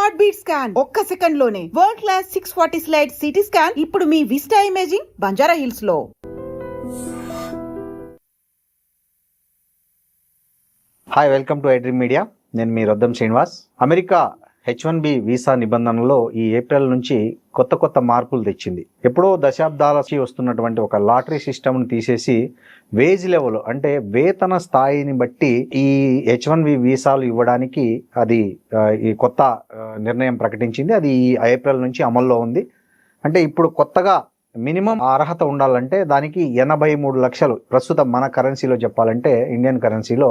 Heart beat scan ఒక్క second లోనే world class 640 slide CT scan ఇప్పుడు మీ విస్టా ఇమేజింగ్ బంజారా హిల్స్ లో. Hi, welcome to iDream media. నేను మీ Roddam Srinivas. America H1B visa నిబంధనలో ఈ ఏప్రిల్ నుంచి కొత్త మార్పులు తెచ్చింది. ఎప్పుడో దశాబ్దాల నుంచి వస్తున్నటువంటి ఒక లాటరీ సిస్టమ్ని తీసేసి వేజ్ లెవెల్ అంటే వేతన స్థాయిని బట్టి ఈ H1B వీసాలు ఇవ్వడానికి అది ఈ కొత్త నిర్ణయం ప్రకటించింది. అది ఈ ఏప్రిల్ నుంచి అమల్లో ఉంది. అంటే ఇప్పుడు కొత్తగా మినిమం అర్హత ఉండాలంటే దానికి 83 లక్షలు, ప్రస్తుతం మన కరెన్సీలో చెప్పాలంటే ఇండియన్ కరెన్సీలో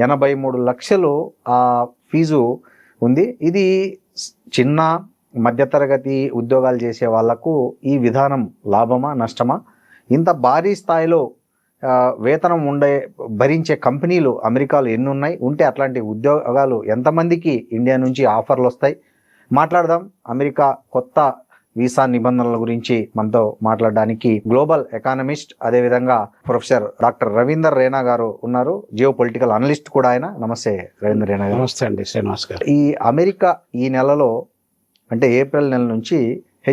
83 లక్షలు ఆ ఫీజు ఉంది. ఇది చిన్న మధ్యతరగతి ఉద్యోగాలు చేసే వాళ్లకు ఈ విధానం లాభమా నష్టమా? ఇంత భారీ స్థాయిలో వేతనం భరించే కంపెనీలు అమెరికాలో ఎన్ని ఉన్నాయి? ఉంటే అట్లాంటి ఉద్యోగాలు ఎంతమందికి ఇండియా నుంచి ఆఫర్లు వస్తాయి? మాట్లాడదాం. అమెరికా కొత్త వీసా నిబంధనల గురించి మనతో మాట్లాడడానికి గ్లోబల్ ఎకానమిస్ట్, అదేవిధంగా ప్రొఫెసర్ డాక్టర్ రవీందర్ రేనా గారు ఉన్నారు. జియో పొలిటికల్ అనలిస్ట్ కూడా ఆయన. నమస్తే రవీందర్ రేనా గారు. నమస్తే అండి శ్రీనివాస్ గారు. ఈ అమెరికా ఈ నెలలో అంటే ఏప్రిల్ నెల నుంచి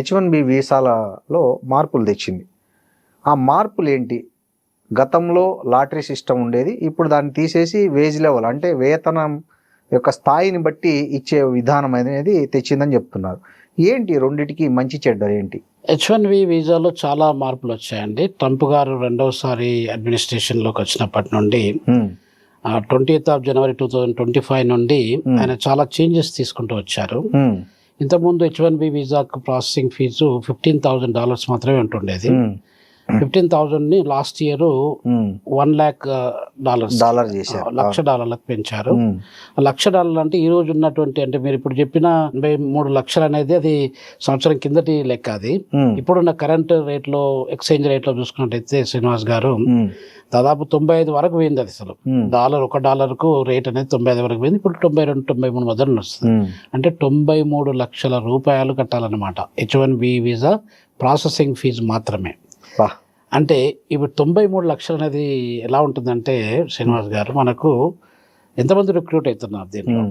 H1B వీసాలలో మార్పులు తెచ్చింది. ఆ మార్పులు ఏంటి? గతంలో లాటరీ సిస్టమ్ ఉండేది, ఇప్పుడు దాన్ని తీసేసి వేజ్ లెవెల్ అంటే వేతనం యొక్క స్థాయిని బట్టి ఇచ్చే విధానం అనేది తెచ్చిందని చెప్తున్నారు. ఏంటి రెండిటికి మంచి చెడ్డ ఏంటి? H1B వీసాలో చాలా మార్పులు వచ్చాయండి. ట్రంప్ గారు రెండవసారి అడ్మినిస్ట్రేషన్లోకి వచ్చినప్పటి నుండి 20th of January 2025 నుండి ఆయన చాలా చేంజెస్ తీసుకుంటూ వచ్చారు. ఇంతకుముందు H1B వీసాకు ప్రాసెసింగ్ ఫీజు $15,000 మాత్రమే ఉంటుండేది. 15,000ని లాస్ట్ ఇయర్ $1 lakh చేశారు. $1,00,000 పెంచారు. $1,00,000 అంటే ఈ రోజు ఉన్నటువంటి, అంటే మీరు ఇప్పుడు చెప్పిన 83 లక్షలు అనేది అది సంవత్సరం కిందటి లెక్క. అది ఇప్పుడున్న కరెంట్ రేట్లో, ఎక్స్చేంజ్ రేట్లో చూసుకున్నట్టయితే శ్రీనివాస్ గారు దాదాపు 95 వరకు పోయింది. అది అసలు $1 రేట్ అనేది 95 వరకు పోయింది. ఇప్పుడు 92-93 మధ్యలో వస్తుంది. అంటే 93 లక్షల రూపాయలు కట్టాలన్నమాట H1B వీసా ప్రాసెసింగ్ ఫీజు మాత్రమే. అంటే ఇప్పుడు 93 లక్షలు అనేది ఎలా ఉంటుందంటే శ్రీనివాస్ గారు, మనకు ఎంతమంది రిక్రూట్ అవుతున్నారు దీంట్లో,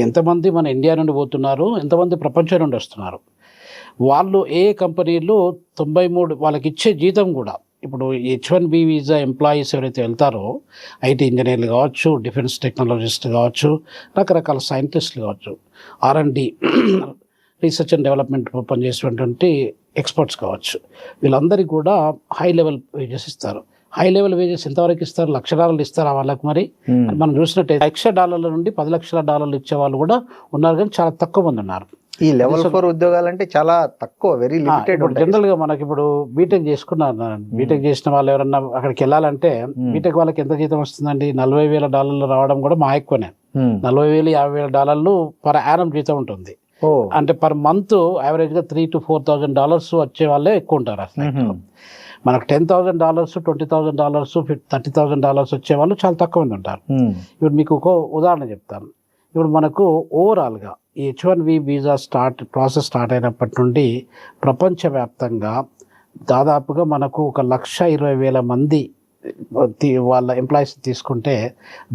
ఎంతమంది మన ఇండియా నుండి పోతున్నారు, ఎంతమంది ప్రపంచం నుండి వస్తున్నారు, వాళ్ళు ఏ కంపెనీలు 93 వాళ్ళకి ఇచ్చే జీతం కూడా. ఇప్పుడు H1B వీసా ఎంప్లాయీస్ ఎవరైతే వెళ్తారో, ఐటీ ఇంజనీర్లు కావచ్చు, డిఫెన్స్ టెక్నాలజిస్ట్ కావచ్చు, రకరకాల సైంటిస్టులు కావచ్చు, R&D రీసెర్చ్ అండ్ డెవలప్మెంట్ పనిచేసేటువంటి ఎక్స్పర్ట్స్ కావచ్చు, వీళ్ళందరికీ కూడా హై లెవెల్ వేజెస్ ఇస్తారు. హై లెవెల్ వేజెస్ ఎంతవరకు ఇస్తారు? $1,00,000 ఇస్తారా వాళ్ళకి? మరి మనం చూసినట్టే $1,00,000 నుండి $10 లక్షల ఇచ్చే వాళ్ళు కూడా ఉన్నారు, కానీ చాలా తక్కువ మంది ఉన్నారు. ఈ లెవెల్ 4 ఉద్యోగాలు అంటే చాలా తక్కువ, వెరీ లిమిటెడ్. జనరల్ గా మనకి ఇప్పుడు బీటెక్ చేసుకున్నారు, బీటెక్ చేసిన వాళ్ళు ఎవరన్నా అక్కడికి వెళ్ళాలంటే బీటెక్ వాళ్ళకి ఎంత జీతం వస్తుందండి? $40,000 రావడం కూడా మా ఎక్కువనే. $40,000 $50,000 పర్ యానం జీతం ఉంటుంది. అంటే పర్ మంత్ యావరేజ్ గా $3,000 to $4,000 వచ్చే వాళ్ళే ఎక్కువ ఉంటారు. అసలు మనకు $10,000, $20,000, $30,000 వచ్చే వాళ్ళు చాలా తక్కువ మంది ఉంటారు. ఇప్పుడు మీకు ఒక ఉదాహరణ చెప్తాను. ఇప్పుడు మనకు ఓవరాల్గా ఈ H1B వీసా ప్రాసెస్ స్టార్ట్ అయినప్పటి నుండి ప్రపంచవ్యాప్తంగా దాదాపుగా మనకు 1,20,000 మంది వాళ్ళ ఎంప్లాయీస్ తీసుకుంటే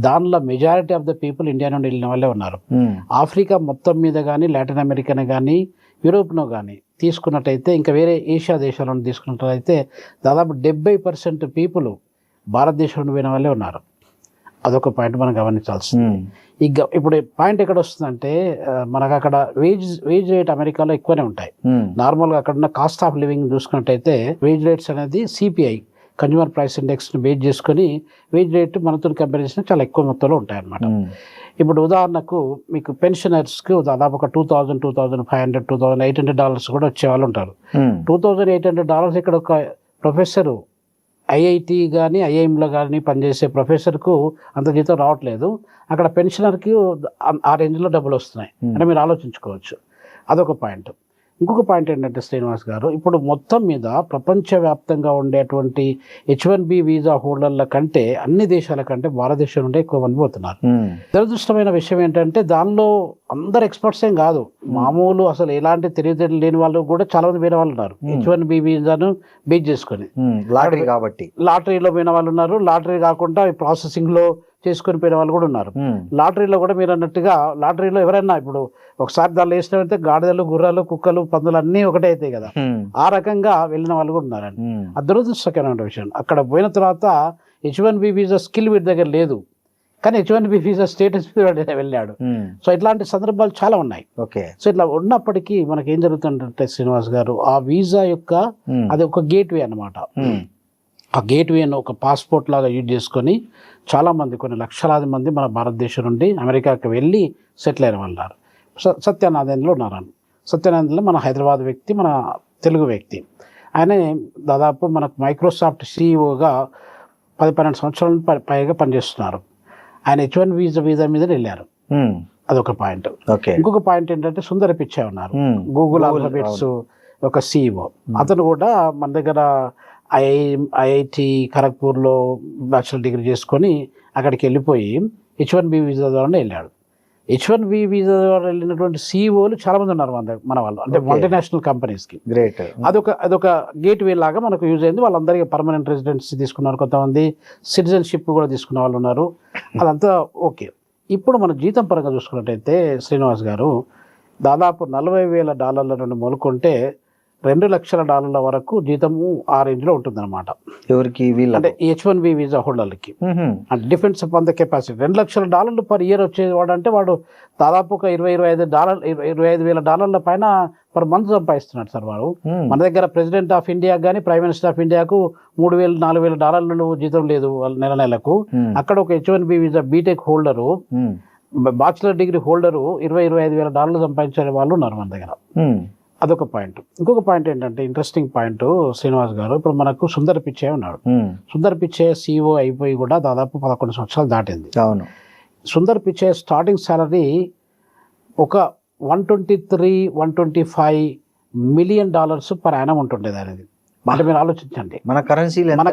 దానిలో majority of the people India నుండి వెళ్ళిన వాళ్ళే ఉన్నారు. ఆఫ్రికా మొత్తం మీద కానీ, లాటిన్ అమెరికాను కానీ, యూరోప్ను కానీ తీసుకున్నట్టయితే, ఇంకా వేరే ఏషియా దేశాల నుండి తీసుకున్నట్లయితే దాదాపు 70% పీపుల్ భారతదేశం నుండి పోయిన వాళ్ళే ఉన్నారు. అదొక పాయింట్ మనం గమనించాల్సింది. ఇప్పుడు పాయింట్ ఎక్కడ వస్తుందంటే, మనకు అక్కడ వేజ్ రేట్ అమెరికాలో ఎక్కువనే ఉంటాయి. నార్మల్గా అక్కడ ఉన్న కాస్ట్ ఆఫ్ లివింగ్ చూసుకున్నట్టయితే వేజ్ రేట్స్ అనేది CPI కన్జ్యూమర్ ప్రైస్ ఇండెక్స్ని బేస్ చేసుకొని వేజ్ రేట్ మనతో కంపేర్ చేసిన చాలా ఎక్కువ మొత్తంలో ఉంటాయి అన్నమాట. ఇప్పుడు ఉదాహరణకు మీకు పెన్షనర్స్కి దాదాపు ఒక $2,000, $2,500, $2,800 కూడా వచ్చే వాళ్ళు ఉంటారు. $2,800 ఇక్కడ ఒక ప్రొఫెసరు IIT కానీ IIMలో కానీ పనిచేసే ప్రొఫెసర్కు అంత జీతం రావట్లేదు. అక్కడ పెన్షనర్కి ఆ రేంజ్లో డబ్బులు వస్తున్నాయి అంటే మీరు ఆలోచించుకోవచ్చు. అదొక పాయింట్. ఇంకొక పాయింట్ ఏంటంటే శ్రీనివాస్ గారు, ఇప్పుడు మొత్తం మీద ప్రపంచవ్యాప్తంగా ఉండేటువంటి H1B వీసా హోల్డర్ల కంటే, అన్ని దేశాల కంటే భారతదేశం నుండి ఎక్కువ మంది పోతున్నారు. దురదృష్టమైన విషయం ఏంటంటే దానిలో అందరు ఎక్స్పర్ట్స్ ఏం కాదు, మామూలు అసలు ఎలాంటి తెలివితేటలు లేని వాళ్ళు కూడా చాలా మంది పోయిన వాళ్ళు ఉన్నారు. H1B వీసాను బేస్ చేసుకుని లాటరీలో పోయిన వాళ్ళు ఉన్నారు. లాటరీ కాకుండా ప్రాసెసింగ్ లో చేసుకొని పోయిన వాళ్ళు కూడా ఉన్నారు. లాటరీలో కూడా మీరు అన్నట్టుగా లాటరీలో ఎవరైనా ఇప్పుడు ఒకసారి దానిలో వేసినట్టే గాడిదలు, గుర్రాలు, కుక్కలు, పందులు అన్నీ ఒకటే అవుతాయి కదా, ఆ రకంగా వెళ్ళిన వాళ్ళు కూడా ఉన్నారండి. అది దురదృష్టకరమైన విషయం. అక్కడ పోయిన తర్వాత H1B వీసా స్కిల్ వీరి దగ్గర లేదు, కానీ H1B వీసా స్టేటస్ వెళ్ళాడు. సో ఇట్లాంటి సందర్భాలు చాలా ఉన్నాయి. సో ఇట్లా ఉన్నప్పటికీ మనకి ఏం జరుగుతుందంటే శ్రీనివాస్ గారు, ఆ వీసా యొక్క అది ఒక గేట్వే అన్నమాట. ఆ గేట్వేను ఒక పాస్పోర్ట్ లాగా యూజ్ చేసుకొని చాలామంది, కొన్ని లక్షలాది మంది మన భారతదేశం నుండి అమెరికాకి వెళ్ళి సెటిల్ అయిన వాళ్ళు ఉన్నారు. సత్యనారాయణలో ఉన్నారు. సత్యనారాయణలో మన హైదరాబాద్ వ్యక్తి, మన తెలుగు వ్యక్తి. ఆయన దాదాపు మనకు మైక్రోసాఫ్ట్ సిఇఓగా 10-12 సంవత్సరాల పైగా పనిచేస్తున్నారు. ఆయన H1 వీసా మీద వెళ్ళారు. అదొక పాయింట్. ఇంకొక పాయింట్ ఏంటంటే సుందర పిచ్చే ఉన్నారు, గూగుల్ ఆల్ఫాబెట్స్ ఒక సిఇఓ. అతను కూడా మన దగ్గర ఐఐటి ఖరగ్పూర్లో బ్యాచిలర్ డిగ్రీ చేసుకొని అక్కడికి వెళ్ళిపోయి H1B వీసా ద్వారా వెళ్ళాడు. H1B వీసా ద్వారా వెళ్ళినటువంటి సిఇఓలు చాలా మంది ఉన్నారు మన వాళ్ళు, అంటే మల్టీనేషనల్ కంపెనీస్కి. గ్రేట్. అదొక గేట్ వే లాగా మనకు యూజ్ అయింది. వాళ్ళందరికీ పర్మనెంట్ రెసిడెన్సీ తీసుకున్నారు, కొంతమంది సిటిజన్షిప్ కూడా తీసుకున్న వాళ్ళు ఉన్నారు. అదంతా ఓకే. ఇప్పుడు మన జీతం పరంగా చూసుకున్నట్టయితే శ్రీనివాస్ గారు, దాదాపు $40,000 నుండి మొదలుకుంటే $2 లక్షల వరకు జీతము ఆ రేంజ్ లో ఉంటుంది అనమాట. ఎవరికి? అంటే H1B వీసా హోల్డర్లకి. అంటే డిపెండ్స్ అపాన్ ద కెపాసిటీ. $2 లక్షల పర్ ఇయర్ వచ్చేవాడు అంటే వాడు దాదాపు ఒక $25,000 పైన పర్ మంత్ సంపాదిస్తున్నాడు సార్ వాడు. మన దగ్గర ప్రెసిడెంట్ ఆఫ్ ఇండియా కానీ ప్రైమ్ మినిస్టర్ ఆఫ్ ఇండియాకు $3,000-4,000 జీతం లేదు నెలకు. అక్కడ ఒక H1B visa BTech holder, bachelor degree holder $20,000-25,000 సంపాదించే వాళ్ళు ఉన్నారు మన దగ్గర. అదొక పాయింట్. ఇంకొక పాయింట్ ఏంటంటే ఇంట్రెస్టింగ్ పాయింట్ శ్రీనివాస్ గారు, ఇప్పుడు మనకు సుందర్ పిచ్చే ఉన్నాడు. సుందర్ పిచ్చే సిఇఓ అయిపోయి కూడా దాదాపు 11 సంవత్సరాలు దాటింది. అవును. సుందర్ పిచ్చే స్టార్టింగ్ సాలరీ ఒక $123-125 మిలియన్ పర్ యానం ఉంటుండేది. అనేది అంటే మీరు ఆలోచించండి, మన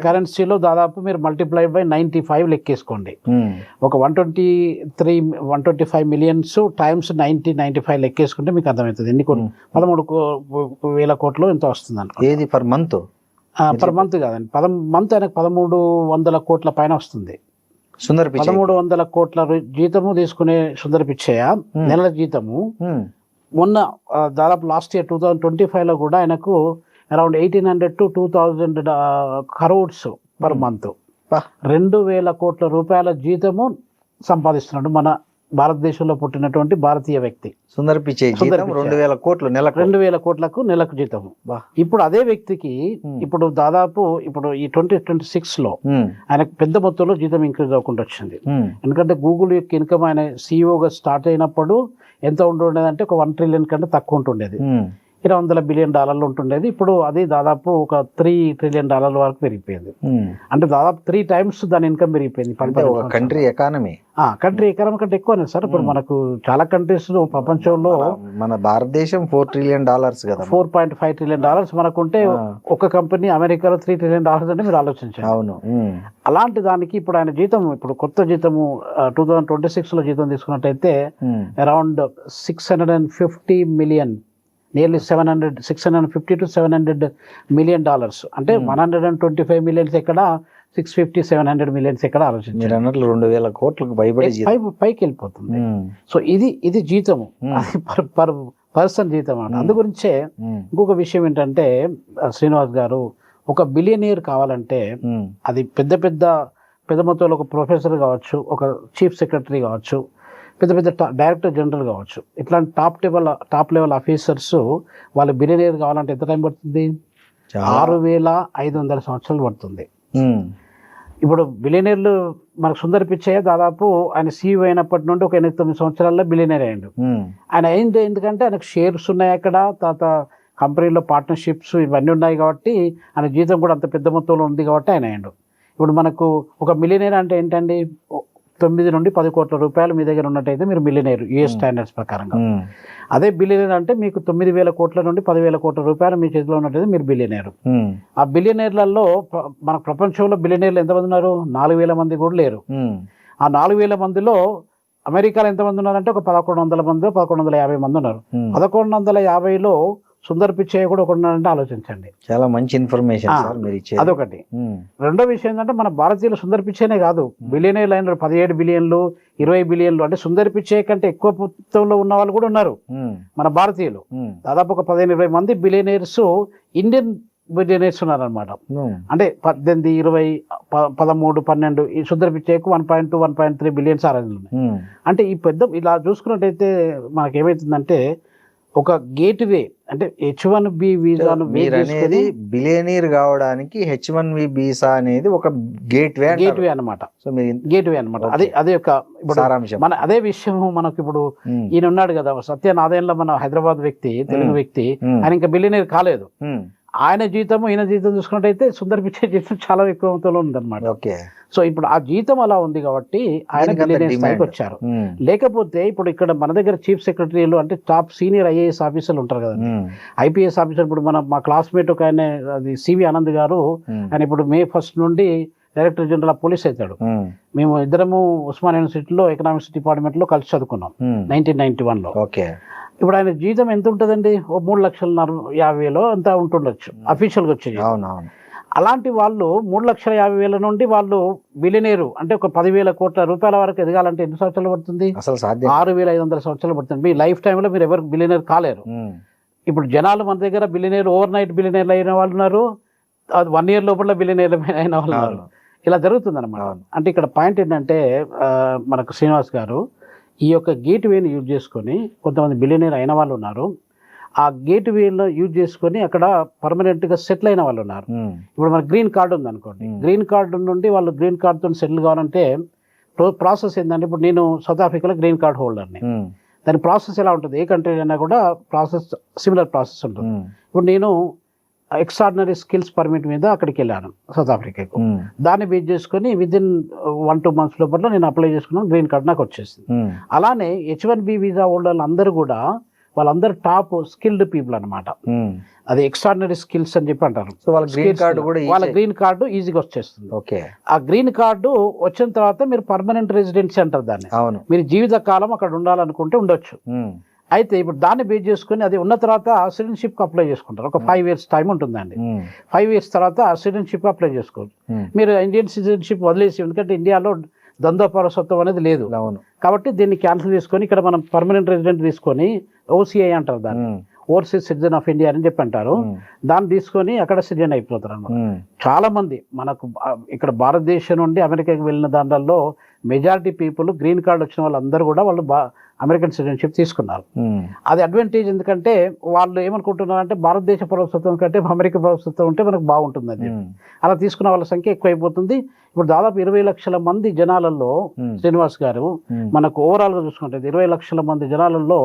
కరెన్సీలో దాదాపు మీరు మల్టిప్లై బై 95 లెక్కేసుకోండి. ఒక 125 మిలియన్స్ టైమ్స్ 95 లెక్కేసుకుంటే మీకు అర్థమవుతుంది ఎన్ని కోట్లు. 13,000 కోట్లు ఎంతో వస్తుంది అనుకో. ఏది పర్ మంత్? పర్ మంత్ కాదండి, మంత్ ఆయనకు 1,300 కోట్ల పైన వస్తుంది. 1,300 కోట్ల జీతము తీసుకునే సుందర్ పిచ్చయ్య నెలల జీతము మొన్న దాదాపు లాస్ట్ ఇయర్ 2025 లో కూడా ఆయనకు around 1,800 to 2,000 crores per month. 2,000 కోట్ల రూపాయల జీతము సంపాదిస్తున్నాడు మన భారతదేశంలో పుట్టినటువంటి భారతీయ వ్యక్తి సుందర్ పిచ్చే. 2,000 కోట్లు నెలకు, 2,000 కోట్లకు నెలకు జీతము. ఇప్పుడు అదే వ్యక్తికి ఇప్పుడు దాదాపు ఇప్పుడు ఈ 2026 లో ఆయనకు పెద్ద మొత్తంలో జీతం ఇంక్రీజ్ అవ్వకుండా వచ్చింది. ఎందుకంటే గూగుల్ యొక్క ఇన్కమ్ ఆయన సిఇఓగా స్టార్ట్ అయినప్పుడు ఎంత ఉంటుండేది అంటే ఒక $1 trillion కంటే తక్కువ ఉంటుండేది. $200 బిలియన్ ఉంటుండేది. ఇప్పుడు అది దాదాపు ఒక $3 trillion వరకు పెరిగిపోయింది. అంటే దాదాపు 3 times దాని ఇన్కమ్ పెరిగిపోయింది. కంట్రీ ఎకానమీ కంటే ఎక్కువనే సార్. ఇప్పుడు మనకు చాలా కంట్రీస్ ప్రపంచంలో, మన భారతదేశం $4 trillion కదా, $4.5 trillion మనకుంటే ఒక కంపెనీ అమెరికాలో $3 trillion అంటే మీరు ఆలోచించారు. అవును. అలాంటి దానికి ఇప్పుడు ఆయన జీతం, ఇప్పుడు కొత్త జీతము 2026 లో జీతం తీసుకున్నట్టయితే around $650 million, nearly 650 to 700 million అంటే 125 మిలియన్స్ ఎక్కడ, 650-700 మిలియన్స్ ఎక్కడ ఆలోచించారు. 2,000 కోట్లకు పైకి వెళ్ళిపోతుంది. సో ఇది జీతము, అది పర్ పర్సన్ జీతం అన్నమాట. అందు గురించే ఇంకొక విషయం ఏంటంటే శ్రీనివాస్ గారు, ఒక బిలియనియర్ కావాలంటే అది పెద్ద మొత్తంలో ఒక ప్రొఫెసర్ కావచ్చు, ఒక చీఫ్ సెక్రటరీ కావచ్చు, పెద్ద డైరెక్టర్ జనరల్ కావచ్చు, ఇట్లాంటి టాప్ లెవెల్ ఆఫీసర్స్ వాళ్ళు బిలియనియర్ కావాలంటే ఎంత టైం పడుతుంది? 6,500 సంవత్సరాలు పడుతుంది. ఇప్పుడు బిలియనీర్లు మనకు సుందర్ పిచ్చయ్య దాదాపు ఆయన సీఈఓ అయినప్పటి నుండి ఒక 8-9 సంవత్సరాల్లో బిలియనీర్ అయ్యాడు. ఆయన అయింది ఎందుకంటే ఆయనకు షేర్స్ ఉన్నాయి అక్కడ, తర్వాత కంపెనీలో పార్ట్నర్షిప్స్ ఇవన్నీ ఉన్నాయి కాబట్టి ఆయన జీతం కూడా అంత పెద్ద మొత్తంలో ఉంది కాబట్టి ఆయన అయ్యాడు. ఇప్పుడు మనకు ఒక మిలియనీర్ అంటే ఏంటండి, 9 నుండి 10 కోట్ల రూపాయలు మీ దగ్గర ఉన్నట్టయితే మీరు మిలియనీర్ యుఎస్ స్టాండర్డ్స్ ప్రకారంగా. అదే బిలియనీర్ అంటే మీకు 9,000 కోట్ల నుండి 10,000 కోట్ల రూపాయలు మీ చేతిలో ఉన్నట్టయితే మీరు బిలియనీర్. ఆ బిలియనీర్లలో మన ప్రపంచంలో బిలియనీర్లు ఎంతమంది ఉన్నారు? 4,000 మంది కూడా లేరు. ఆ 4,000 మందిలో అమెరికాలో ఎంతమంది ఉన్నారంటే ఒక 1,100 మంది, 1,150 మంది ఉన్నారు. 1,150లో సుందర్ పిచ్చయ్య కూడా ఒకటి ఉన్నాడంటే ఆలోచించండి. చాలా మంచి ఇన్ఫర్మేషన్ ఆ, సార్ మీరు ఇచ్చేది. అదొకటి. రెండో విషయం ఏంటంటే మన భారతీయులు సుందర్ పిచ్చయ్యనే కాదు, బిలియనీర్ లైన్ 17 బిలియన్లు 20 బిలియన్లు అంటే సుందర్ పిచ్చయ్య కంటే ఎక్కువ మొత్తంలో ఉన్న వాళ్ళు కూడా ఉన్నారు మన భారతీయులు. దాదాపు ఒక 15-20 మంది బిలియనీర్స్ ఇండియన్ బిలియనీర్స్ ఉన్నారనమాట. అంటే 18, 20, 13, 12 ఈ సుందర్ పిచ్చయ్యకు 1.2, 1.3 బిలియన్స్ ఆరాధనలు ఉన్నాయి. అంటే ఈ పెద్ద ఇలా చూసుకున్నట్టయితే మనకి ఏమైతుందంటే ఒక గేట్ వే అంటే H1B వీసాను అనేది బిలియనీర్ కావడానికి H1B వీసా అనేది ఒక గేట్ వే అనమాట. సో మీరు గేట్ వే అనమాట. అదే ఒక ఇప్పుడు మన అదే విషయం మనకి ఇప్పుడు ఈయన ఉన్నాడు కదా సత్యనారాయణలో, మన హైదరాబాద్ వ్యక్తి, తెలుగు వ్యక్తి, ఆయన ఇంకా బిలియనీర్ కాలేదు. ఆయన జీతము ఈయన జీతం చూసుకున్నట్టయితే సుందర్ పిచ్చయ్య జీతం చాలా ఎక్కువ మొత్తంలో ఉందన్నమాట. ఓకే. సో ఇప్పుడు ఆ జీతం అలా ఉంది కాబట్టి ఆయన బిలియనీర్ స్థాయికి వచ్చారు. లేకపోతే ఇప్పుడు ఇక్కడ మన దగ్గర చీఫ్ సెక్రటరీలు అంటే టాప్ సీనియర్ IAS ఆఫీసర్లు ఉంటారు కదా, IPS ఆఫీసర్. ఇప్పుడు మా క్లాస్మేట్ ఒక ఆయన అది CV ఆనంద్ గారు, ఆయన ఇప్పుడు May 1 నుండి డైరెక్టర్ జనరల్ ఆఫ్ పోలీస్ అవుతాడు. మేము ఇద్దరము ఉస్మాన్ యూనివర్సిటీలో ఎకనామిక్స్ డిపార్ట్మెంట్ లో కలిసి చదువుకున్నాం 1991లో. ఓకే. ఇప్పుడు ఆయన జీతం ఎంత ఉంటుందండి? ఓ 3,50,000 అంతా ఉంటుండొచ్చు అఫీషియల్గా వచ్చేది. అలాంటి వాళ్ళు 3,50,000 నుండి వాళ్ళు బిలియనీరు అంటే ఒక 10,000 కోట్ల రూపాయల వరకు ఎదగాలంటే ఎన్ని సంవత్సరాలు పడుతుంది? 6,500 సంవత్సరాలు పడుతుంది. మీ లైఫ్ టైంలో మీరు ఎవరు బిలియనీర్ కాలేరు. ఇప్పుడు జనాలు మన దగ్గర బిలియనీర్ ఓవర్ నైట్ బిలియనీర్లు అయిన వాళ్ళు ఉన్నారు, 1 year లోపల బిలియనీర్ అయిన వాళ్ళు ఉన్నారు. ఇలా జరుగుతుంది అనమాట. అంటే ఇక్కడ పాయింట్ ఏంటంటే మనకు శ్రీనివాస్ గారు ఈ యొక్క గేట్ వేని యూజ్ చేసుకొని కొంతమంది బిలియనీర్ అయిన వాళ్ళు ఉన్నారు. ఆ గేట్ వేలో యూజ్ చేసుకొని అక్కడ పర్మనెంట్గా సెటిల్ అయిన వాళ్ళు ఉన్నారు. ఇప్పుడు మన గ్రీన్ కార్డు ఉంది అనుకోండి, గ్రీన్ కార్డు నుండి వాళ్ళు గ్రీన్ కార్డుతో సెటిల్ కావాలంటే ప్రాసెస్ ఏంటంటే, ఇప్పుడు నేను సౌత్ ఆఫ్రికాలో గ్రీన్ కార్డ్ హోల్డర్ని. దాని ప్రాసెస్ ఎలా ఉంటుంది? ఏ కంట్రీ అయినా కూడా ప్రాసెస్ సిమిలర్ ప్రాసెస్ ఉంటుంది. ఇప్పుడు నేను ఎక్స్ట్రాడినరీ స్కిల్స్ పర్మిట్ మీద అక్కడికి వెళ్ళాను సౌత్ ఆఫ్రికాకు. దాన్ని బేస్ చేసుకుని విదిన్ 1-2 months లోపల నేను అప్లై చేసుకున్నాను, గ్రీన్ కార్డ్ నాకు వచ్చేసింది. అలానే H1B వీసా హోల్డర్లు అందరూ కూడా వాళ్ళందరూ టాప్ స్కిల్డ్ పీపుల్ అనమాట. అది ఎక్స్ట్రాడినరీ స్కిల్స్ అని చెప్పి అంటారు. సో వాళ్ళ గ్రీన్ కార్డు ఈజీగా వచ్చేస్తుంది. ఓకే. ఆ గ్రీన్ కార్డు వచ్చిన తర్వాత మీరు పర్మనెంట్ రెసిడెన్సీ అంటారు దాన్ని. మీరు జీవిత కాలం అక్కడ ఉండాలనుకుంటే ఉండొచ్చు. అయితే ఇప్పుడు దాన్ని బేస్ చేసుకుని అది ఉన్న తర్వాత సిటిజన్షిప్ అప్లై చేసుకుంటారు. ఒక 5 years టైం ఉంటుందండి. 5 years తర్వాత సిటిజన్షిప్ అప్లై చేసుకోవచ్చు. మీరు ఇండియన్ సిటిజన్షిప్ వదిలేసి, ఎందుకంటే ఇండియాలో ద్వంద్వ పౌరసత్వం అనేది లేదు కాబట్టి దీన్ని క్యాన్సిల్ చేసుకొని ఇక్కడ మనం పర్మనెంట్ రెసిడెంట్ తీసుకొని OCI అంటారు దాన్ని, ఓవర్సీస్ సిటిజన్ ఆఫ్ ఇండియా అని చెప్పి అంటారు. దాన్ని తీసుకొని అక్కడ సిటిజన్ అయిపోతారు అన్నమాట. చాలా మంది మనకు ఇక్కడ భారతదేశం నుండి అమెరికాకి వెళ్ళిన దాంట్లో మెజారిటీ పీపుల్ గ్రీన్ కార్డ్ వచ్చిన వాళ్ళందరూ కూడా వాళ్ళు అమెరికన్ సిటిజన్షిప్ తీసుకున్నారు. అది అడ్వాంటేజ్. ఎందుకంటే వాళ్ళు ఏమనుకుంటున్నారు అంటే భారతదేశ పౌరసత్వం కంటే అమెరికా పౌరసత్వం ఉంటే మనకు బాగుంటుంది అని. అలా తీసుకున్న వాళ్ళ సంఖ్య ఎక్కువైపోతుంది. ఇప్పుడు దాదాపు 20 లక్షల మంది జనాలలో శ్రీనివాస్ గారు మనకు ఓవరాల్ గా చూసుకుంటే 20 లక్షల మంది జనాలలో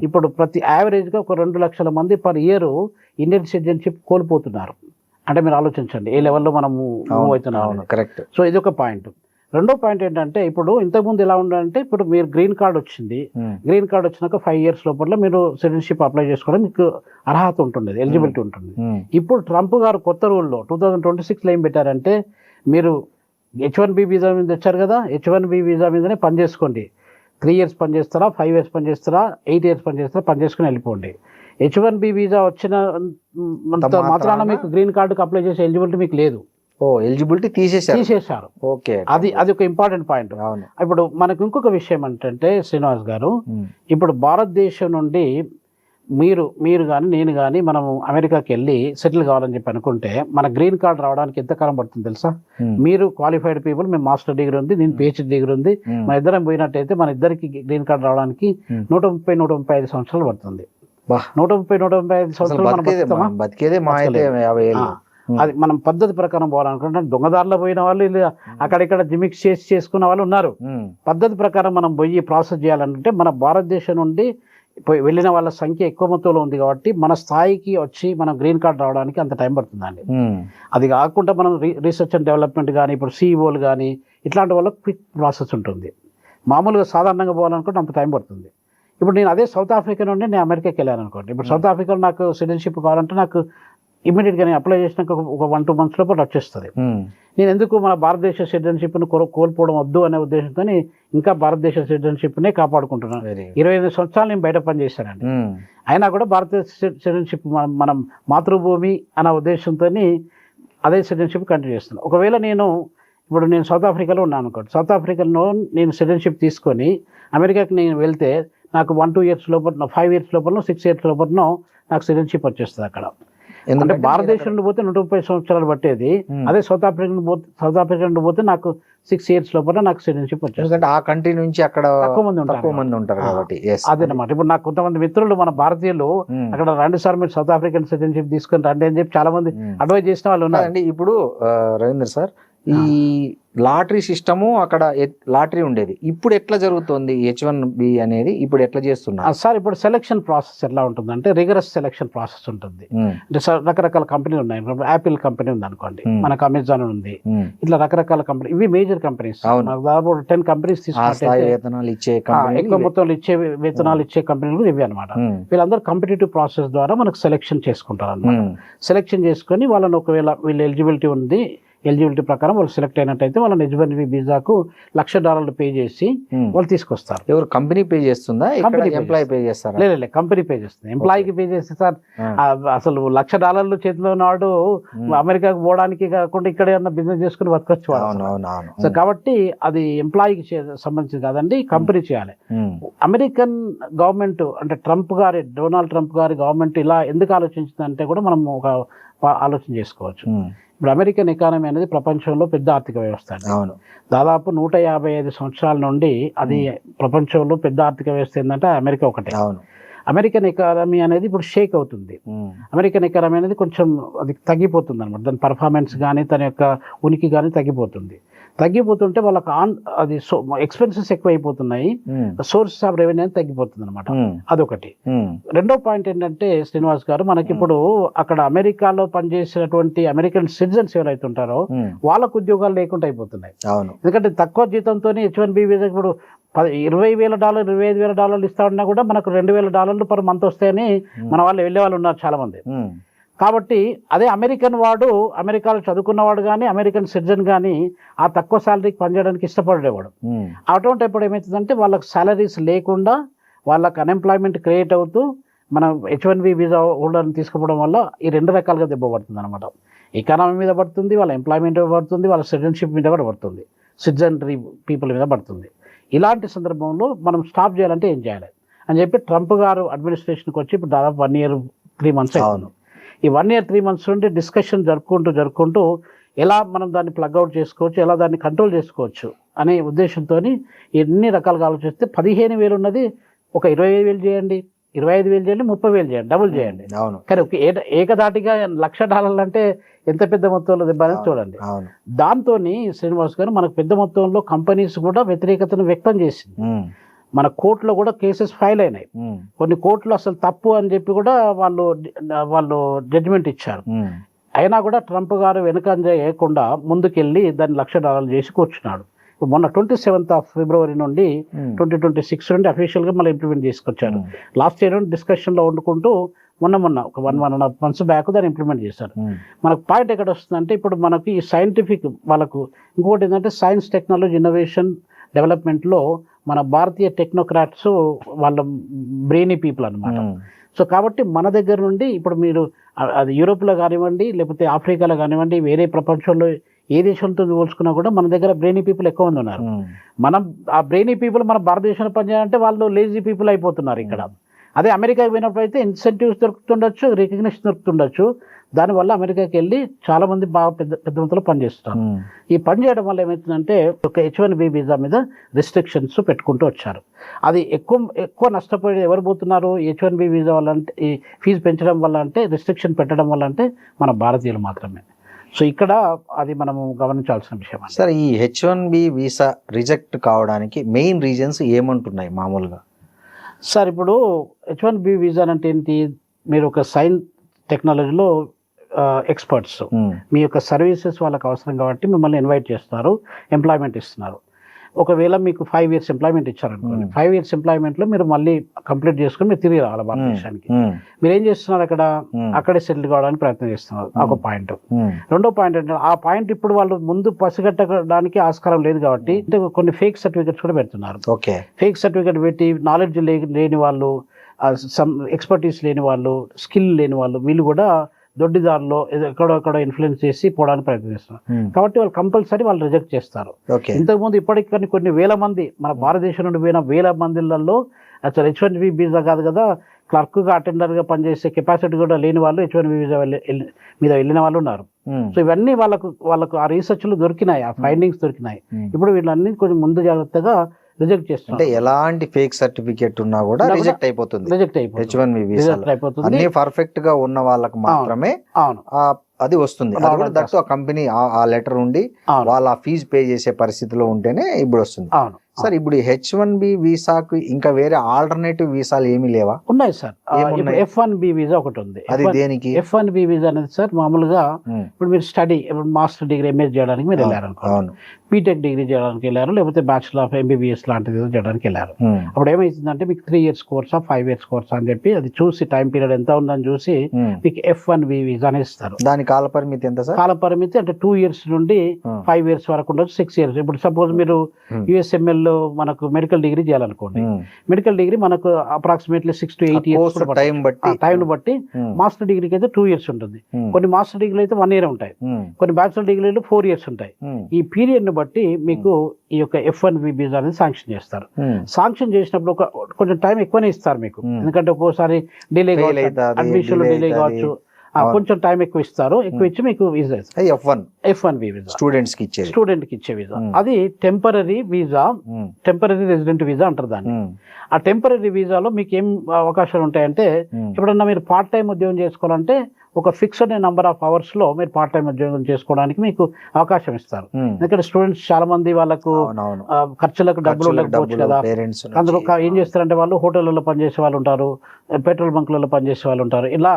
ఇప్పుడు ప్రతి యావరేజ్ గా ఒక 2 లక్షల మంది పర్ ఇయర్ ఇండియన్ సిటిజన్షిప్ కోల్పోతున్నారు. అంటే మీరు ఆలోచించండి ఏ లెవెల్లో మనం మూవ్ అవుతున్నాం. కరెక్ట్. సో ఇది ఒక పాయింట్. రెండో పాయింట్ ఏంటంటే, ఇప్పుడు ఇంతకుముందు ఎలా ఉండాలంటే, ఇప్పుడు మీరు గ్రీన్ కార్డ్ వచ్చింది, గ్రీన్ కార్డ్ వచ్చినాక 5 years లోపల మీరు సిటిజన్షిప్ అప్లై చేసుకోవడం మీకు అర్హత ఉంటుంది, ఎలిజిబిలిటీ ఉంటుంది. ఇప్పుడు ట్రంప్ గారు కొత్త రూల్లో 2026లో ఏం పెట్టారంటే, మీరు H1B వీసా మీద వచ్చారు కదా, H1B వీసా మీదనే పని చేసుకోండి. 3 years పని చేస్తారా, 5 years పని చేస్తారా, 8 years పని చేస్తారా, పని చేసుకుని వెళ్ళిపోండి. H1B వీసా వచ్చిన మాత్రాన మీకు గ్రీన్ కార్డుకి అప్లై చేసే ఎలిజిబిలిటీ మీకు లేదు. ఎలిజిబిలిటీ తీసేశారు. ఓకే. అది ఒక ఇంపార్టెంట్ పాయింట్. ఇప్పుడు మనకు ఇంకొక విషయం ఏంటంటే శ్రీనివాస్ గారు, ఇప్పుడు భారతదేశం నుండి మీరు కానీ నేను కానీ మనం అమెరికాకి వెళ్ళి సెటిల్ కావాలని చెప్పి అనుకుంటే మన గ్రీన్ కార్డ్ రావడానికి ఎంత కాలం పడుతుంది తెలుసా? మీరు క్వాలిఫైడ్ పీపుల్, మేము మాస్టర్ డిగ్రీ ఉంది, నేను PhD డిగ్రీ ఉంది, మన ఇద్దరం పోయినట్టయితే మన ఇద్దరికి గ్రీన్ కార్డ్ రావడానికి 130-135 సంవత్సరాలు పడుతుంది. 130-135 సంవత్సరాలు మనం బతికేదే మా అయితే 50 ఏళ్ళు. అది మనం పద్ధతి ప్రకారం పోవాలనుకుంటే దొంగదారిలో పోయిన వాళ్ళు, అక్కడిక్కడ జిమిక్స్ చేసుకున్న వాళ్ళు ఉన్నారు. పద్ధతి ప్రకారం మనం పోయి ప్రాసెస్ చేయాలంటే మన భారతదేశం నుండి వెళ్ళిన వాళ్ళ సంఖ్య ఎక్కువ మొత్తంలో ఉంది కాబట్టి మన స్థాయికి వచ్చి మనం గ్రీన్ కార్డ్ రావడానికి అంత టైం పడుతుందండి. అది కాకుండా మనం రీసెర్చ్ అండ్ డెవలప్మెంట్ కానీ ఇప్పుడు CEOలు కానీ ఇట్లాంటి వాళ్ళకి క్విక్ ప్రాసెస్ ఉంటుంది. మామూలుగా సాధారణంగా పోవాలనుకుంటే అంత టైం పడుతుంది. ఇప్పుడు నేను అదే సౌత్ ఆఫ్రికా నుండి నేను అమెరికాకి వెళ్ళాను అనుకోండి. ఇప్పుడు సౌత్ ఆఫ్రికాలో నాకు సిటిజన్షిప్ కావాలంటే నాకు ఇమీడియట్గా నేను అప్లై చేసినాక ఒక 1-2 months లోపల వచ్చేస్తుంది. నేను ఎందుకు మన భారతదేశ సిటిజన్షిప్ను కోల్పోవడం వద్దు అనే ఉద్దేశంతో ఇంకా భారతదేశ సిటిజన్షిప్నే కాపాడుకుంటున్నాను. 25 సంవత్సరాలు నేను బయట పనిచేశానండి. అయినా కూడా భారతదేశ సిటిజన్షిప్ మనం మాతృభూమి అనే ఉద్దేశంతో అదే సిటిజన్షిప్ కంటిన్యూ చేస్తున్నాను. ఒకవేళ ఇప్పుడు నేను సౌత్ ఆఫ్రికాలో ఉన్నాను అనుకోండి, సౌత్ ఆఫ్రికాలో నేను సిటిజన్షిప్ తీసుకొని అమెరికాకి నేను వెళ్తే నాకు 1-2 years లోపల 5 years లోపల 6 years లోపల నాకు సిటిజన్షిప్ వచ్చేస్తుంది అక్కడ. అంటే భారతదేశంలో పోతే 130 సంవత్సరాలు పట్టేది, అదే సౌత్ ఆఫ్రికా పోతే నాకు 6 years లోపల నాకు సిటిజన్షిప్ వచ్చేస్తుంది. ఆ కంట్రీ నుంచి అక్కడ తక్కువ మంది ఉంటారు కాబట్టి అదేనమాట. ఇప్పుడు నాకు కొంతమంది మిత్రులు మన భారతీయులు అక్కడ రండి సార్ మీరు సౌత్ ఆఫ్రికన్ సిటిజన్షిప్ తీసుకొని రండి అని చెప్పి చాలా మంది అడ్వైజ్ చేసిన వాళ్ళు ఉన్నారండి. ఇప్పుడు రవీంద్ర సార్, ఈ లాటరీ సిస్టము అక్కడ లాటరీ ఉండేది, ఇప్పుడు ఎట్లా జరుగుతుంది H1B అనేది, ఇప్పుడు ఎట్లా చేస్తున్నారు సార్? ఇప్పుడు సెలక్షన్ ప్రాసెస్ ఎట్లా ఉంటుందంటే రిగరస్ సెలక్షన్ ప్రాసెస్ ఉంటుంది. అంటే రకరకాల కంపెనీలు ఉన్నాయి. ఇప్పుడు యాపిల్ కంపెనీ ఉంది అనుకోండి, మనకు అమెజాన్ ఉంది, ఇట్లా రకరకాల కంపెనీ, ఇవి మేజర్ కంపెనీస్. దాదాపు 10 కంపెనీస్ తీసుకుంటే ఎక్కువ మొత్తంలో వేతనాలు ఇచ్చే కంపెనీలు ఇవి అనమాట. వీళ్ళందరూ కాంపిటేటివ్ ప్రాసెస్ ద్వారా మనకు సెలక్షన్ చేసుకుంటారు అనమాట. సెలక్షన్ చేసుకొని వాళ్ళని ఒకవేళ వీళ్ళు ఎలిజిబిలిటీ ప్రకారం వాళ్ళు సెలెక్ట్ అయినట్టయితే వాళ్ళని H1B వీసాకు $1,00,000 పే చేసి వాళ్ళు తీసుకొస్తారు. ఎవరు కంపెనీ పే చేస్తుందా? ఎంప్లాయీ పే చేస్తారా? లేదు, కంపెనీ పే చేస్తుంది. ఎంప్లాయీకి పే చేస్తే సార్ అసలు $1,00,000 చేతిలో ఉన్నవాడు అమెరికాకు పోవడానికి కాకుండా ఇక్కడ ఏమన్నా బిజినెస్ చేసుకుని బతకొచ్చు. సో కాబట్టి అది ఎంప్లాయీకి సంబంధించింది కాదండి, కంపెనీ చేయాలి. అమెరికన్ గవర్నమెంట్ అంటే డొనాల్డ్ ట్రంప్ గారి గవర్నమెంట్ ఇలా ఎందుకు ఆలోచించిందంటే కూడా మనం ఒక ఆలోచన చేసుకోవచ్చు. ఇప్పుడు అమెరికన్ ఎకానమీ అనేది ప్రపంచంలో పెద్ద ఆర్థిక వ్యవస్థ అండి. దాదాపు 155 సంవత్సరాల నుండి అది ప్రపంచంలో పెద్ద ఆర్థిక వ్యవస్థ ఏంటంటే అమెరికా ఒకటే. అమెరికన్ ఎకానమీ అనేది ఇప్పుడు షేక్ అవుతుంది. అమెరికన్ ఎకానమీ అనేది కొంచెం అది తగ్గిపోతుంది అనమాట. దాని పర్ఫార్మెన్స్ కానీ తన యొక్క ఉనికి కానీ తగ్గిపోతుంటే వాళ్ళకి అది ఎక్స్పెన్సెస్ ఎక్కువ అయిపోతున్నాయి, సోర్సెస్ ఆఫ్ రెవెన్యూ అనేది తగ్గిపోతుంది అనమాట. అదొకటి. రెండో పాయింట్ ఏంటంటే శ్రీనివాస్ గారు, మనకి ఇప్పుడు అక్కడ అమెరికాలో పనిచేసినటువంటి అమెరికన్ సిటిజన్స్ ఎవరైతే ఉంటారో వాళ్ళకు ఉద్యోగాలు లేకుండా అయిపోతున్నాయి. ఎందుకంటే తక్కువ జీతంతో H1B వీసా ఇప్పుడు $20,000 $25,000 ఇస్తా ఉన్నా కూడా మనకు $2,000 పర్ మంత్ వస్తాయని మన వాళ్ళు వెళ్ళే వాళ్ళు ఉన్నారు చాలా మంది. కాబట్టి అదే అమెరికాలో చదువుకున్నవాడు కానీ అమెరికన్ సిటిజన్ కానీ ఆ తక్కువ శాలరీకి పనిచేయడానికి ఇష్టపడేవాడు. అటువంటిప్పుడు ఏమవుతుందంటే వాళ్ళకి శాలరీస్ లేకుండా వాళ్ళకి అన్ఎంప్లాయ్మెంట్ క్రియేట్ అవుతూ మనం H1B వీసా హోల్డర్ని తీసుకుపోవడం వల్ల ఈ 2 రకాలుగా దెబ్బ పడుతుంది అనమాట. ఎకానమీ మీద పడుతుంది, వాళ్ళ ఎంప్లాయ్మెంట్ మీద పడుతుంది, వాళ్ళ సిటిజన్షిప్ మీద కూడా పడుతుంది, సిటిజనరీ పీపుల్ మీద పడుతుంది. ఇలాంటి సందర్భంలో మనం స్టాప్ చేయాలంటే ఏం చేయాలి అని చెప్పి ట్రంప్ గారు అడ్మినిస్ట్రేషన్కి వచ్చి ఇప్పుడు దాదాపు 1 year 3 months అవుతుంది. ఈ 1 year 3 months నుండి డిస్కషన్ జరుపుకుంటూ ఎలా మనం దాన్ని ప్లగ్ అవుట్ చేసుకోవచ్చు, ఎలా దాన్ని కంట్రోల్ చేసుకోవచ్చు అనే ఉద్దేశంతో ఎన్ని రకాలుగా ఆలోచిస్తే 15,000 ఉన్నది ఒక 25,000 చేయండి, 25,000 చేయండి, 30,000 చేయండి, డబుల్ చేయండి. కానీ ఏకదాటిగా $1,00,000 అంటే ఎంత పెద్ద మొత్తంలో దెబ్బ అనేది చూడండి. దాంతో శ్రీనివాస్ గారు మనకు పెద్ద మొత్తంలో కంపెనీస్ కూడా వ్యతిరేకతను వ్యక్తం చేసింది. మన కోర్టులో కూడా కేసెస్ ఫైల్ అయినాయి. కొన్ని కోర్టులు అసలు తప్పు అని చెప్పి కూడా వాళ్ళు జడ్జిమెంట్ ఇచ్చారు. అయినా కూడా ట్రంప్ గారు వెనుకంజ వేయకుండా ముందుకెళ్ళి దాన్ని $1,00,000 చేసి కూర్చున్నాడు. మొన్న 27th of February నుండి 2026 నుండి అఫీషియల్గా మళ్ళీ ఇంప్లిమెంట్ చేసుకొచ్చారు. లాస్ట్ ఇయర్ డిస్కషన్లో వండుకుంటూ మొన్న ఒక 1.5 months బ్యాక్ దాన్ని ఇంప్లిమెంట్ చేశారు. మనకు పాయింట్ ఎక్కడ వస్తుందంటే ఇప్పుడు మనకి ఈ సైంటిఫిక్ వాళ్ళకు ఇంకోటి ఏంటంటే సైన్స్ టెక్నాలజీ ఇన్నోవేషన్ డెవలప్మెంట్లో మన భారతీయ టెక్నోక్రాట్స్ వాళ్ళ బ్రెయినీ పీపుల్ అనమాట. సో కాబట్టి మన దగ్గర నుండి ఇప్పుడు మీరు అది యూరోప్లో కానివ్వండి లేకపోతే ఆఫ్రికాలో కానివ్వండి వేరే ప్రపంచంలో ఏ దేశంతో పోల్చుకున్నా కూడా మన దగ్గర బ్రెయినీ పీపుల్ ఎక్కువ మంది ఉన్నారు. మనం ఆ బ్రెయినీ పీపుల్ మన భారతదేశంలో పనిచేయాలంటే వాళ్ళు లేజీ పీపుల్ అయిపోతున్నారు ఇక్కడ. అదే అమెరికాకి పోయినప్పుడు అయితే ఇన్సెంటివ్స్ దొరుకుతుండొచ్చు, రికగ్నిషన్ దొరుకుతుండొచ్చు. దానివల్ల అమెరికాకి వెళ్ళి చాలా మంది బాగా పెద్ద మొత్తంలో పనిచేస్తారు. ఈ పని చేయడం వల్ల ఏమవుతుందంటే ఒక H1B వీసా మీద రిస్ట్రిక్షన్స్ పెట్టుకుంటూ వచ్చారు. అది ఎక్కువ నష్టపోయి ఎవరు పోతున్నారు H1B వీసా వల్ల అంటే ఈ ఫీజు పెంచడం వల్ల అంటే రిస్ట్రిక్షన్ పెట్టడం వల్ల అంటే మన భారతీయులు మాత్రమే. సో ఇక్కడ అది మనము గమనించాల్సిన విషయం. సార్, ఈ H1B వీసా రిజెక్ట్ కావడానికి మెయిన్ రీజన్స్ ఏమంటున్నాయి మామూలుగా? సార్, ఇప్పుడు H1B వీసా అంటే ఏంటి? మీరు ఒక సైన్స్ టెక్నాలజీలో ఎక్స్పర్ట్స్, మీ యొక్క సర్వీసెస్ వాళ్ళకి అవసరం కాబట్టి మిమ్మల్ని ఇన్వైట్ చేస్తున్నారు, ఎంప్లాయ్మెంట్ ఇస్తున్నారు. ఒకవేళ మీకు 5 years ఎంప్లాయ్మెంట్ ఇచ్చారనుకోండి, 5 years ఎంప్లాయ్మెంట్ లో మీరు మళ్ళీ కంప్లీట్ చేసుకుని మీరు తిరిగి రావాలి భారతదేశానికి. మీరు ఏం చేస్తున్నారు అక్కడ, అక్కడే సెటిల్ కావడానికి ప్రయత్నం చేస్తున్నారు. ఒక పాయింట్. రెండో పాయింట్ ఏంటంటే ఆ పాయింట్ ఇప్పుడు వాళ్ళు ముందు పసిగట్టడానికి ఆస్కారం లేదు కాబట్టి కొన్ని ఫేక్ సర్టిఫికెట్స్ కూడా పెడుతున్నారు. ఫేక్ సర్టిఫికెట్ పెట్టి నాలెడ్జ్ లేని వాళ్ళు, ఎక్స్పర్టీస్ లేని వాళ్ళు, స్కిల్ లేని వాళ్ళు, వీళ్ళు కూడా దొడ్డిదారులో ఎక్కడో ఇన్ఫ్లుయెన్స్ చేసి పోవడానికి ప్రయత్నిస్తున్నారు. కాబట్టి వాళ్ళు కంపల్సరీ వాళ్ళు రిజెక్ట్ చేస్తారు. ఇంతకుముందు ఇప్పటికీ కొన్ని వేల మంది మన భారతదేశం నుండి పోయిన వేల మందిలలో అసలు H1B వీసా కాదు కదా, క్లర్క్గా అటెండర్గా పనిచేసే కెపాసిటీ కూడా లేని వాళ్ళు H1B వీసా మీద వెళ్ళిన వాళ్ళు ఉన్నారు. సో ఇవన్నీ వాళ్ళకు ఆ రీసెర్చ్లు దొరికినాయి, ఆ ఫైండింగ్స్ దొరికినాయి. ఇప్పుడు వీళ్ళన్నీ కొంచెం ముందు జాగ్రత్తగా రిజెక్ట్ చేస్తారు. అంటే ఎలాంటి ఫేక్ సర్టిఫికేట్ ఉన్నా కూడా రిజెక్ట్ అయిపోతుంది. H1B వీసా అన్ని పర్ఫెక్ట్ గా ఉన్న వాళ్ళకి మాత్రమే అది వస్తుంది. అది కూడా దట్టు ఆ కంపెనీ ఆ లెటర్ ఉండి వాళ్ళ ఫీజు పే చేసే పరిస్థితిలో ఉంటేనే ఇప్పుడు వస్తుంది. సార్ ఇప్పుడు H1B వీసాకు ఇంకా వేరే ఆల్టర్నేటివ్ వీసాలు ఏమీ లేవా? ఉన్నాయి సార్. F1B వీసా ఒకటి ఉంది. అది దేనికి? F1B వీసా అనేది సార్ మామూలుగా ఇప్పుడు మీరు స్టడీ, మాస్టర్ డిగ్రీ MA చేయడానికి మీరు వెళ్ళారు, బీటెక్ డిగ్రీ చేయడానికి వెళ్ళారు, లేకపోతే బ్యాచులర్ ఆఫ్ MBBS లాంటిది చేయడానికి వెళ్ళారు. అప్పుడు ఏమైతుందంటే మీకు 3 years కోర్సా 5 years కోర్సా అని చెప్పి అది చూసి టైం పీరియడ్ ఎంత ఉందని చూసి మీకు F1B వీసా అని ఇస్తారు. దాని కాల పరిమితి ఎంత సార్? కాల పరిమితి అంటే 2 years నుండి 5 years వరకు ఉండొచ్చు, 6 years. ఇప్పుడు సపోజ్ మీరు USML లో మనకు మెడికల్ డిగ్రీ చేయాలనుకోండి, మెడికల్ డిగ్రీ మనకు అప్రాక్సిమేట్లీ 6 to 8 years టైం బట్టి. మాస్టర్ డిగ్రీకి అయితే 2 years ఉంటుంది, కొన్ని మాస్టర్ డిగ్రీలు అయితే 1 year ఉంటాయి, కొన్ని బ్యాచులర్ డిగ్రీలు 4 years ఉంటాయి. ఈ పీరియడ్ ని బట్టి మీకు ఈ యొక్క F1B వీసా అనేది శాంక్షన్ చేస్తారు. శాంక్షన్ చేసినప్పుడు కొంచెం టైం ఎక్కువనే ఇస్తారు మీకు, ఎందుకంటే ఒక్కోసారి డిలే కావచ్చు, అడ్మిషన్ డిలే కావచ్చు, కొంచెం టైం ఎక్కువ ఇస్తారు. ఎక్కువ ఇచ్చి మీకు వీసా F1B వీసా స్టూడెంట్ కి ఇచ్చే వీసా. అది temporary visa, temporary resident visa అంటారు దాన్ని. ఆ టెంపరరీ వీసాలో మీకు ఏం అవకాశాలు ఉంటాయంటే, ఎప్పుడన్నా మీరు పార్ట్ టైం ఉద్యోగం చేసుకోవాలంటే ఒక ఫిక్స్డ్ నెంబర్ ఆఫ్ అవర్స్ లో మీరు పార్ట్ టైం ఉద్యోగం చేసుకోవడానికి మీకు అవకాశం ఇస్తారు. ఎందుకంటే స్టూడెంట్స్ చాలా మంది వాళ్ళకు ఖర్చులకు డబ్బులు ఉండకపోవచ్చు కదా, అందులో ఏం చేస్తారంటే వాళ్ళు హోటళ్లలో పనిచేసే వాళ్ళు ఉంటారు, పెట్రోల్ బంక్లలో పనిచేసే వాళ్ళు ఉంటారు, ఇలా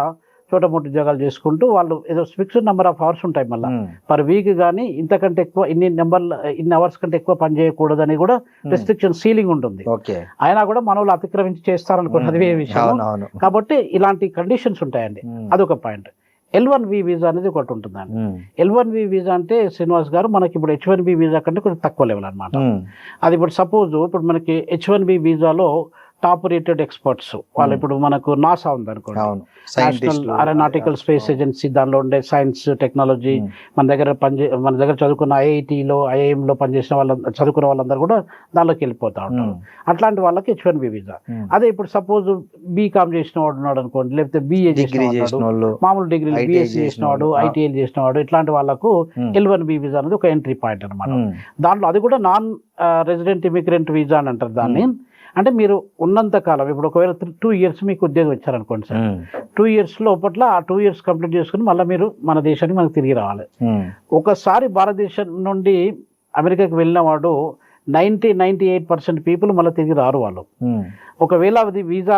చోట మోటి ఉద్యోగాలు చేసుకుంటూ వాళ్ళు ఏదో ఫిక్స్డ్ నెంబర్ ఆఫ్ అవర్స్ ఉంటాయి మళ్ళీ పర్ వీక్, కానీ ఇంతకంటే ఎక్కువ ఇన్ని అవర్స్ కంటే ఎక్కువ పని చేయకూడదని కూడా రెస్ట్రిక్షన్ సీలింగ్ ఉంటుంది. అయినా కూడా మన వాళ్ళు అతిక్రమించి చేస్తారనుకోండి, అది వేరే విషయం. కాబట్టి ఇలాంటి కండిషన్స్ ఉంటాయండి. అదొక పాయింట్. L1B వీసా అనేది ఒకటి ఉంటుందండి. L1B వీసా అంటే శ్రీనివాస్ గారు మనకి ఇప్పుడు H1B వీసా కంటే కొంచెం తక్కువ లెవెల్ అనమాట. అది ఇప్పుడు సపోజ్ ఇప్పుడు మనకి H1B వీసాలో టాప్ రేటెడ్ ఎక్స్పర్ట్స్ వాళ్ళు, ఇప్పుడు మనకు నాసా ఉంది అనుకోండి, నేషనల్ ఏరోనాటికల్ స్పేస్ ఏజెన్సీ, దానిలో ఉండే సైన్స్ టెక్నాలజీ, మన దగ్గర చదువుకున్న IITలో IIMలో పనిచేసిన చదువుకున్న వాళ్ళందరూ కూడా దానిలోకి వెళ్ళిపోతా ఉంటారు. అట్లాంటి వాళ్ళకి H1B వీసా. అదే ఇప్పుడు సపోజ్ BCom చేసిన వాడు ఉన్నాడు అనుకోండి, లేకపోతే BA చేసిన వాడు, మామూలు డిగ్రీ BSc చేసిన వాడు, ITL చేసిన వాడు, ఇట్లాంటి వాళ్ళకు L1B వీసా అనేది ఒక ఎంట్రీ పాయింట్ అనమాట. దాంట్లో అది కూడా నాన్ రెసిడెంట్ ఇమిగ్రెంట్ వీసా అని అంటారు దాన్ని. అంటే మీరు ఉన్నంత కాలం, ఇప్పుడు ఒకవేళ 2 years మీకు ఉద్యోగం ఇచ్చారనుకోండి సార్, 2 years లోపట్ల ఆ 2 years కంప్లీట్ చేసుకుని మళ్ళీ మీరు మన దేశానికి మనకు తిరిగి రావాలి. ఒకసారి భారతదేశం నుండి అమెరికాకి వెళ్ళిన వాడు 98% పీపుల్ మళ్ళీ తిరిగి రారు వాళ్ళు. ఒకవేళ అది వీసా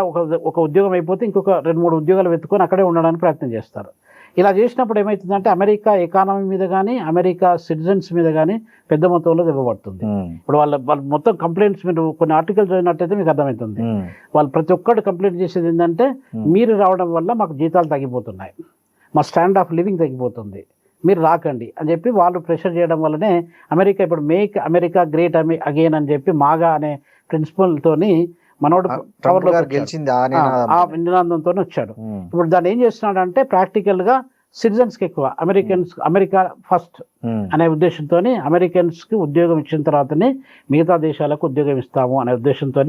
ఒక ఉద్యోగం అయిపోతే ఇంకొక 2-3 ఉద్యోగాలు వెతుకొని అక్కడే ఉండడానికి ప్రయత్నం చేస్తారు. ఇలా చేసినప్పుడు ఏమవుతుందంటే అమెరికా ఎకానమీ మీద కానీ, అమెరికా సిటిజన్స్ మీద కానీ పెద్ద మొత్తంలో దెబ్బపడుతుంది. ఇప్పుడు వాళ్ళు మొత్తం కంప్లైంట్స్, మీరు కొన్ని ఆర్టికల్స్ చదివినట్టయితే మీకు అర్థమవుతుంది. వాళ్ళు ప్రతి ఒక్కటి కంప్లైంట్ చేసేది ఏంటంటే, మీరు రావడం వల్ల మాకు జీతాలు తగ్గిపోతున్నాయి, మా స్టాండ్ ఆఫ్ లివింగ్ తగ్గిపోతుంది, మీరు రాకండి అని చెప్పి వాళ్ళు ప్రెషర్ చేయడం వల్లనే అమెరికా ఇప్పుడు మేక్ అమెరికా గ్రేట్ అగైన్ అని చెప్పి మాగా అనే ప్రిన్సిపల్ తోని మనోడు ఆ నినాదంతో వచ్చాడు. ఇప్పుడు దాన్ని ఏం చేస్తున్నాడు అంటే, ప్రాక్టికల్ గా సిటిజన్స్ కి ఎక్కువ అమెరికా ఫస్ట్ అనే ఉద్దేశంతో అమెరికన్స్ కి ఉద్యోగం ఇచ్చిన తర్వాతనే మిగతా దేశాలకు ఉద్యోగం ఇస్తాము అనే ఉద్దేశంతో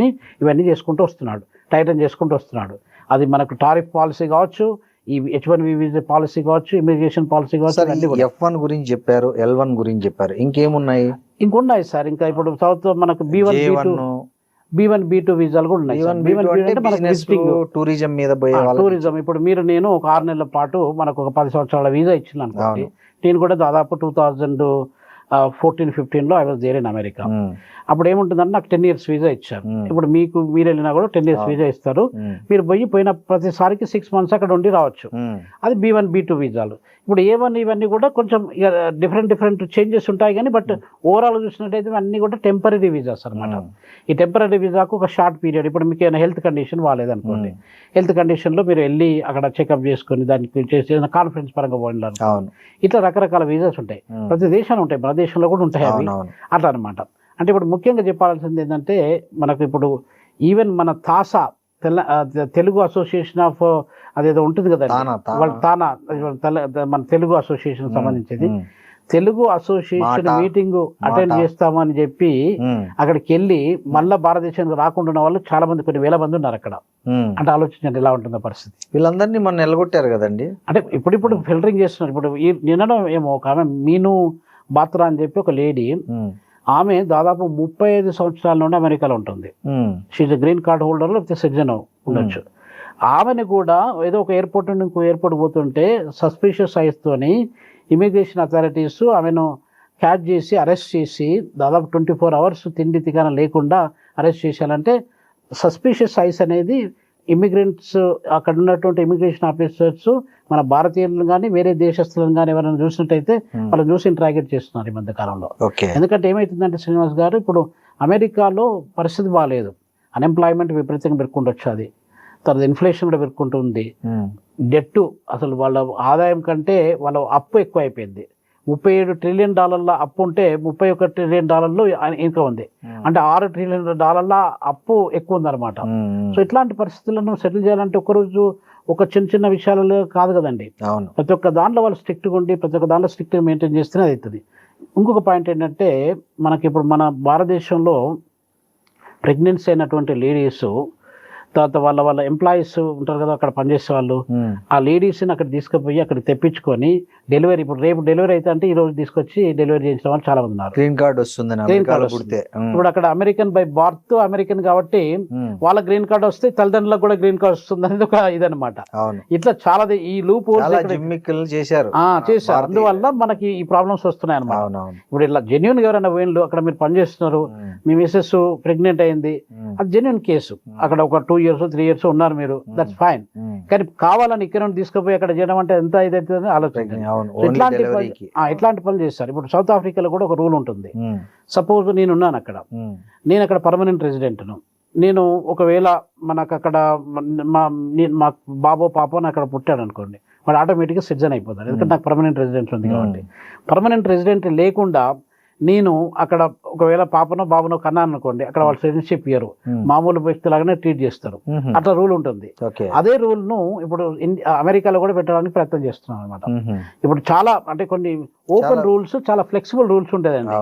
ఇవన్నీ చేసుకుంటూ వస్తున్నాడు, టైటన్ చేసుకుంటూ వస్తున్నాడు. అది మనకు టారిఫ్ పాలసీ కావచ్చు, ఈ H1B వీసా పాలసీ కావచ్చు, ఇమిగ్రేషన్ పాలసీ కావచ్చు. F1 గురించి చెప్పారు, L1 గురించి చెప్పారు, ఇంకేమున్నాయి? ఇంకున్నాయి సార్. ఇంకా ఇప్పుడు సౌత్ మనకు B1 B2 వీసాలు కూడా ఉన్నాయి. టూరిజం మీద టూరిజం. ఇప్పుడు నేను ఒక 6 నెలల పాటు మనకు ఒక 10 సంవత్సరాల వీసా ఇచ్చిన అనుకోండి, నేను కూడా దాదాపు 2014-15లో I was there in America. అప్పుడు ఏముంటుందంటే నాకు 10 years వీసా ఇచ్చారు. ఇప్పుడు మీరు వెళ్ళినా కూడా 10 years వీసా ఇస్తారు. మీరు పోయిన ప్రతిసారికి 6 months అక్కడ ఉండి రావచ్చు. అది B1 B2 వీసాలు. ఇప్పుడు A1 ఇవన్నీ కూడా కొంచెం డిఫరెంట్ చేంజెస్ ఉంటాయి కానీ బట్ ఓవరాల్ చూసినట్టయితే అన్ని కూడా టెంపరీ వీసాస్ అనమాట. ఈ టెంపరీ వీసాకు ఒక షార్ట్ పీరియడ్, ఇప్పుడు మీకు ఏమైనా హెల్త్ కండిషన్ బాగాలేదనుకోండి, హెల్త్ కండిషన్లో మీరు వెళ్ళి అక్కడ చెకప్ చేసుకొని దానికి చేసి కాన్ఫరెన్స్ పరంగా పోయినారు, ఇట్లా రకరకాల వీసాస్ ఉంటాయి. ప్రతి దేశంలో ఉంటాయి, మన దేశంలో కూడా ఉంటాయి అవి అట్లా అనమాట. అంటే ఇప్పుడు ముఖ్యంగా చెప్పాల్సింది ఏంటంటే మనకు ఇప్పుడు ఈవెన్ మన తాసా తెలుగు అసోసియేషన్ ఆఫ్ అదేదో ఉంటుంది కదా వాళ్ళ తానా మన తెలుగు అసోసియేషన్ సంబంధించింది, తెలుగు అసోసియేషన్ మీటింగ్ అటెండ్ చేస్తామని చెప్పి అక్కడికి వెళ్ళి మళ్ళా భారతదేశానికి రాకుండా ఉన్న వాళ్ళు చాలా మంది, కొన్ని వేల మంది ఉన్నారు అక్కడ. అంటే ఆలోచించండి ఎలా ఉంటుందో పరిస్థితి. వీళ్ళందరినీ మనం నిలగొట్టారు కదండి. అంటే ఇప్పుడు ఫిల్టరింగ్ చేస్తున్నారు. ఇప్పుడు నిన్న ఏమో ఒక ఆమె మీను బాత్రా అని చెప్పి ఒక లేడీ, ఆమె దాదాపు 35 సంవత్సరాల నుండి అమెరికాలో ఉంటుంది. షీజ్ గ్రీన్ కార్డ్ హోల్డర్ లేకపోతే సిటిజన్ ఉండొచ్చు. ఆమెను కూడా ఏదో ఒక ఎయిర్పోర్ట్ నుండి ఇంకో ఎయిర్పోర్ట్ పోతుంటే సస్పిషియస్ ఐస్తోని ఇమిగ్రేషన్ అథారిటీస్ ఆమెను క్యాచ్ చేసి అరెస్ట్ చేసి దాదాపు 24 hours తిండి తికాన లేకుండా అరెస్ట్ చేశారంటే సస్పిషియస్ ఐస్ అనేది ఇమిగ్రెంట్స్ అక్కడ ఉన్నటువంటి ఇమిగ్రేషన్ ఆఫీసర్స్ మన భారతీయులను కానీ వేరే దేశస్తులను కానీ ఎవరైనా చూసినట్టయితే వాళ్ళు చూసి ఇంట్రాగేట్ చేస్తున్నారు ఈ మధ్య కాలంలో. ఎందుకంటే ఏమవుతుందంటే శ్రీనివాస్ గారు, ఇప్పుడు అమెరికాలో పరిస్థితి బాగాలేదు, అన్ఎంప్లాయ్మెంట్ విపరీతంగా పెరుగుకుంటొచ్చు, అది తర్వాత ఇన్ఫ్లేషన్ కూడా పెరుగుకుంటుంది, డెట్ అసలు వాళ్ళ ఆదాయం కంటే వాళ్ళ అప్పు ఎక్కువ అయిపోయింది. $37 trillion అప్పు ఉంటే $31 trillion ఇన్కమ్ ఉంది, అంటే $6 trillion అప్పు ఎక్కువ ఉందన్నమాట. సో ఇట్లాంటి పరిస్థితులను సెటిల్ చేయాలంటే ఒకరోజు ఒక చిన్న విషయాలలో కాదు కదండి. ప్రతి ఒక్క దాంట్లో వాళ్ళు స్ట్రిక్ట్గా ఉండి ప్రతి ఒక్క దాంట్లో స్ట్రిక్ట్గా మెయింటైన్ చేస్తేనే అది అవుతుంది. ఇంకొక పాయింట్ ఏంటంటే మనకి ఇప్పుడు మన భారతదేశంలో ప్రెగ్నెన్సీ అయినటువంటి లేడీస్ తర్వాత వాళ్ళ ఎంప్లాయీస్ ఉంటారు కదా అక్కడ పనిచేసే వాళ్ళు, ఆ లేడీస్ని అక్కడ తీసుకుపోయి అక్కడ తెప్పించుకొని డెలివరీ, ఇప్పుడు రేపు డెలివరీ అయితే అంటే ఈ రోజు తీసుకొచ్చి డెలివరీ చేసిన వాళ్ళు చాలా మంది ఉన్నారు. గ్రీన్ కార్డ్ వస్తుంది ఇప్పుడు అక్కడ అమెరికన్ బై బర్త్ అమెరికన్ కాబట్టి వాళ్ళ గ్రీన్ కార్డ్ వస్తే తల్లిదండ్రులకు కూడా గ్రీన్ కార్డ్ వస్తుంది అనేది ఒక ఇదనమాట. ఇట్లా చాలా ఈ లూప్ చేశారు. అందువల్ల మనకి ఈ ప్రాబ్లమ్స్ వస్తున్నాయి అనమాట. ఇప్పుడు ఇలా జెన్యున్ ఎవరైనా వేళ్ళు అక్కడ మీరు పనిచేస్తున్నారు, మీ మిసెస్ ప్రెగ్నెంట్ అయింది, అది జెన్యున్ కేసు, అక్కడ ఒక 2 years 3 years ఉన్నారు మీరు, దట్స్ ఫైన్. కానీ కావాలని ఇక్కడ నుండి తీసుకుపోయి అక్కడ చేయడం అంటే ఎంత ఇదైతే ఆలోచించండి. ఇట్లాంటి పనులు చేస్తారు. ఇప్పుడు సౌత్ ఆఫ్రికాలో కూడా ఒక రూల్ ఉంటుంది. సపోజ్ నేనున్నాను అక్కడ, నేను అక్కడ పర్మనెంట్ రెసిడెంట్ను, నేను ఒకవేళ మనకు అక్కడ మా బాబో పాపో అక్కడ పుట్టాడు అనుకోండి, వాడు ఆటోమేటిక్గా సిటిజన్ అయిపోతాడు, ఎందుకంటే నాకు పర్మనెంట్ రెసిడెంట్ ఉంది కాబట్టి. పర్మనెంట్ రెసిడెంట్ లేకుండా నేను అక్కడ ఒకవేళ పాపనో బాబునో కన్నాను అనుకోండి, అక్కడ వాళ్ళు సిటిజన్షిప్ ఇయ్యరు, మామూలు వ్యక్తిలాగానే ట్రీట్ చేస్తారు. అట్లా రూల్ ఉంటుంది. అదే రూల్ ను ఇప్పుడు అమెరికాలో కూడా పెట్టడానికి ప్రయత్నం చేస్తున్నాం అనమాట. ఇప్పుడు చాలా అంటే కొన్ని ఓపెన్ రూల్స్, చాలా ఫ్లెక్సిబుల్ రూల్స్ ఉంటాయండి.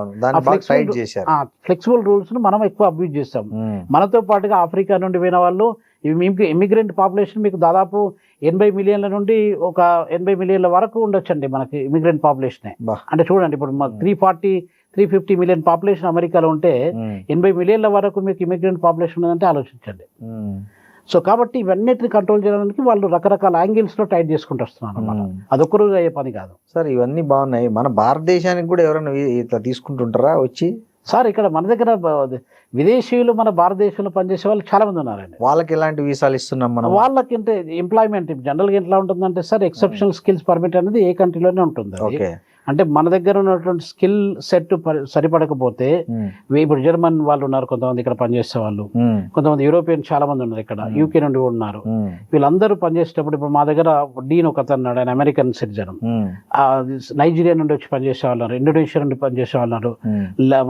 ఫ్లెక్సిబుల్ రూల్స్ ను మనం ఎక్కువ అబ్యూజ్ చేస్తాం. మనతో పాటుగా ఆఫ్రికా నుండి పోయిన వాళ్ళు, ఇమిగ్రెంట్ పాపులేషన్ మీకు దాదాపు 80 million నుండి ఒక 80 million వరకు ఉండొచ్చండి మనకి ఇమిగ్రెంట్ పాపులేషన్. అంటే చూడండి, ఇప్పుడు 350 million పాపులేషన్ అమెరికాలో ఉంటే 80 million వరకు మీకు ఇమిగ్రెంట్ పాపులేషన్ ఉందంటే ఆలోచించండి. సో కాబట్టి ఇవన్నిటిని కంట్రోల్ చేయడానికి వాళ్ళు రకరకాల యాంగిల్స్ లో టైట్ చేసుకుంటూ వస్తున్నారు అనమాట. అదొక్క రోజు అయ్యే పని కాదు సార్. ఇవన్నీ బాగున్నాయి. మన భారతదేశానికి కూడా ఎవరైనా ఇట్లా తీసుకుంటుంటారా వచ్చి? సార్ ఇక్కడ మన దగ్గర విదేశీయులు మన భారతదేశంలో పనిచేసే వాళ్ళు చాలా మంది ఉన్నారండి. వాళ్ళకి ఎలాంటి వీసాలు ఇస్తున్నాం మనం? వాళ్ళకి అంటే ఎంప్లాయ్మెంట్ జనరల్గా ఎట్లా ఉంటుందంటే సార్, ఎక్సెప్షనల్ స్కిల్స్ పర్మిట్ అనేది ఏ కంట్రీలోనే ఉంటుంది. అంటే మన దగ్గర ఉన్నటువంటి స్కిల్ సెట్ సరిపడకపోతే, ఇప్పుడు జర్మన్ వాళ్ళు ఉన్నారు కొంతమంది ఇక్కడ పనిచేసే వాళ్ళు, కొంతమంది యూరోపియన్ చాలా మంది ఉన్నారు ఇక్కడ, యూకే నుండి ఉన్నారు. వీళ్ళందరూ పనిచేసేటప్పుడు ఇప్పుడు మా దగ్గర డీన్ ఒక అతను ఉన్నాడు, ఆయన అమెరికన్ సిటిజన్, నైజీరియా నుండి వచ్చి పనిచేసే వాళ్ళు ఉన్నారు, ఇండోనేషియా నుండి పనిచేసే వాళ్ళు ఉన్నారు,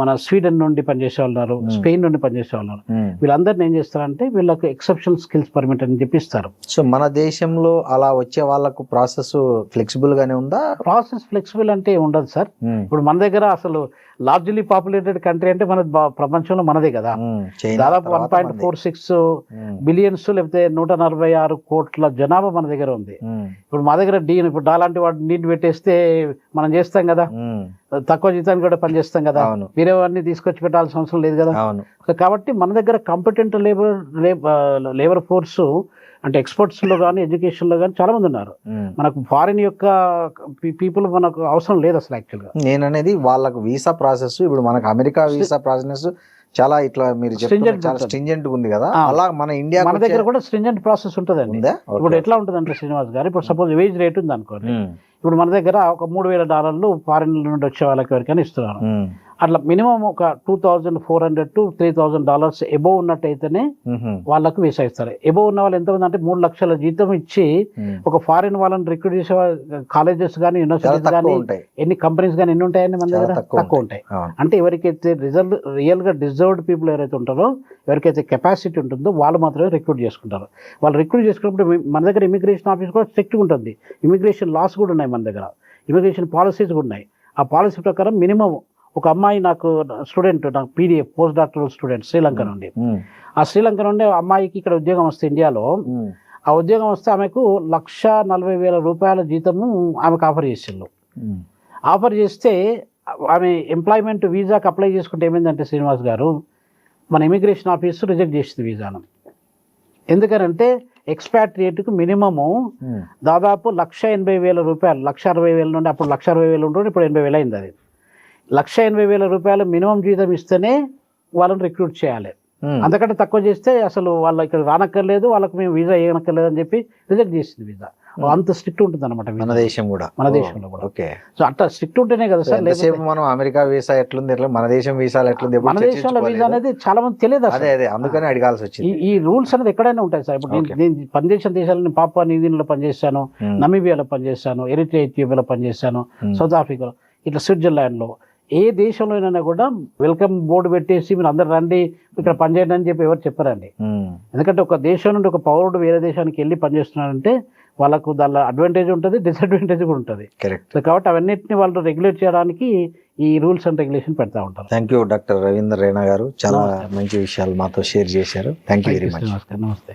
మన స్వీడన్ నుండి పనిచేసే వాళ్ళు ఉన్నారు, స్పెయిన్ నుండి పనిచేసే వాళ్ళు ఉన్నారు. వీళ్ళందరినీ ఏం చేస్తారంటే వీళ్ళకి ఎక్సెప్షనల్ స్కిల్స్ పర్మిట్ అని చెప్పిస్తారు. సో మన దేశంలో అలా వచ్చే వాళ్ళకు ప్రాసెస్ ఫ్లెక్సిబుల్ గానే ఉందా? ప్రాసెస్ ఫ్లెక్సిబుల్ అంటే ఉండదు సార్. ఇప్పుడు మన దగ్గర అసలు లార్జ్లీ పాపులేటెడ్ కంట్రీ అంటే మన ప్రపంచంలో మనదే కదా, దాదాపు 1.46 బిలియన్స్ లేకపోతే 146 కోట్ల జనాభా మన దగ్గర ఉంది. ఇప్పుడు మా దగ్గర డీన్, ఇప్పుడు డాలాంటి వాడు నీట్ పెట్టేస్తే మనం చేస్తాం కదా, తక్కువ జీతానికి కూడా పనిచేస్తాం కదా, వేరే వాడిని తీసుకొచ్చి పెట్టాల్సిన అవసరం లేదు కదా. కాబట్టి మన దగ్గర కాంపిటెంట్ లేబర్ ఫోర్స్ అంటే ఎక్స్పర్ట్స్ లో కానీ ఎడ్యుకేషన్ లో కానీ చాలా మంది ఉన్నారు. మనకు ఫారిన్ యొక్క పీపుల్ మనకు అవసరం లేదు అసలు. యాక్చువల్గా నేను అనేది వాళ్ళకు వీసా ప్రాసెస్, ఇప్పుడు మనకు అమెరికా వీసా ప్రాసెస్ చాలా ఇట్లా మీరు చెప్తున్నారు Stringent చాలా ఉంటుంది. స్ట్రింజెంట్ ఉంది కదా, ఆ. అలా మన ఇండియా మన దగ్గర కూడా స్ట్రింజెంట్ ప్రాసెస్ ఉంటుందండి. ఉందా? ఇప్పుడు ఎట్లా ఉంటుందంటే శ్రీనివాస్ గారు, ఇప్పుడు సపోజ్ వేజ్ రేట్ ఉంది అనుకోండి, ఇప్పుడు మన దగ్గర ఒక $3,000 ఫారిన్ నుండి వచ్చే వాళ్ళకి ఎవరికైనా ఇస్తున్నారు. అట్లా మినిమం ఒక $2,400 to $3,000 ఎబోవ్ ఉన్నట్టయితేనే వాళ్ళకు వీసా ఇస్తారు. ఎబోవ్ ఉన్న వాళ్ళు ఎంతమంది అంటే 3 లక్షల జీతం ఇచ్చి ఒక ఫారిన్ వాళ్ళని రిక్రూట్ చేసే కాలేజెస్ కానీ యూనివర్సిటీస్ కానీ ఎన్ని కంపెనీస్ కానీ ఎన్ని ఉంటాయండి మన దగ్గర? తక్కువ ఉంటాయి. అంటే ఎవరికైతే రియల్ గా డిజర్వ్డ్ పీపుల్ ఎవరైతే ఉంటారో, ఎవరికైతే కెపాసిటీ ఉంటుందో వాళ్ళు మాత్రమే రిక్రూట్ చేసుకుంటారు. వాళ్ళు రిక్రూట్ చేసుకున్నప్పుడు మన దగ్గర ఇమిగ్రేషన్ ఆఫీస్ కూడా స్ట్రిక్ట్గా ఉంటుంది. ఇమిగ్రేషన్ లాస్ కూడా ఉన్నాయి మన దగ్గర, ఇమిగ్రేషన్ పాలసీస్ కూడా ఉన్నాయి. ఆ పాలసీ ప్రకారం మినిమం ఒక అమ్మాయి, నాకు స్టూడెంట్, నాకు PDF post doctoral student Sri Lanka నుండి, ఆ శ్రీలంక నుండి అమ్మాయికి ఇక్కడ ఉద్యోగం వస్తే ఇండియాలో, ఆ ఉద్యోగం వస్తే ఆమెకు $140,000 జీతము ఆమెకు ఆఫర్ చేసిండు. ఆఫర్ చేస్తే ఆమె ఎంప్లాయ్మెంట్ వీసాకి అప్లై చేసుకుంటే ఏమైందంటే శ్రీనివాస్ గారు, మన ఇమిగ్రేషన్ ఆఫీసు రిజెక్ట్ చేసింది వీసాను. ఎందుకనంటే ఎక్స్పాట్రియేట్కు మినిమము దాదాపు $180,000, $160,000 నుండి, అప్పుడు $160,000 ఉంటుంది, ఇప్పుడు 80,000 అయింది. అది $180,000 మినిమం జీతం ఇస్తేనే వాళ్ళని రిక్రూట్ చేయాలి. అంతకంటే తక్కువ చేస్తే అసలు వాళ్ళ ఇక్కడ రానక్కర్లేదు, వాళ్ళకి మేము వీసా ఇవ్వనక్కర్లేదు అని చెప్పి రిజెక్ట్ చేసింది వీసా. అంత స్ట్రిక్ట్ ఉంటుంది అనమాట మన దేశం కూడా. మన దేశంలో కూడా. ఓకే. సో అట్లా స్ట్రిక్ట్ ఉంటేనే కదా సార్. లేకపోతే మనం అమెరికా వీసా ఎట్లుంది, ఎట్లా మన దేశం వీసాలు ఎట్లుంది, మన దేశంలో వీసా అనేది చాలా మంది తెలియదు. అదే అందుకని అడగాల్సి వచ్చింది. ఈ రూల్స్ అనేది ఎక్కడైనా ఉంటాయి సార్. ఇప్పుడు నేను పనిచేసిన దేశాలను పాపువా న్యూగినియాలో పనిచేశాను, నమీబియాలో పనిచేశాను, ఎరిట్రియా ఇథియోపియాలో పనిచేశాను, సౌత్ ఆఫ్రికాలో, ఇట్లా స్విట్జర్లాండ్లో, ఏ దేశంలోనైనా కూడా వెల్కమ్ బోర్డు పెట్టేసి మీరు అందరు రండి ఇక్కడ పనిచేయండి అని చెప్పి ఎవరు చెప్పారండి. ఎందుకంటే ఒక దేశం నుండి ఒక పౌరుడు వేరే దేశానికి వెళ్ళి పనిచేస్తున్నారంటే వాళ్ళకు దానిలో అడ్వాంటేజ్ ఉంటుంది, డిసడ్వాంటేజ్ కూడా ఉంటుంది. సో కాబట్టి అవన్నిటిని వాళ్ళు రెగ్యులేట్ చేయడానికి ఈ రూల్స్ అండ్ రెగ్యులేషన్ పెడతా ఉంటారు. Thank you doctor Ravindra Rena గారు, చాలా మంచి విషయాలు మాతో షేర్ చేశారు. Thank you very much. నమస్తే.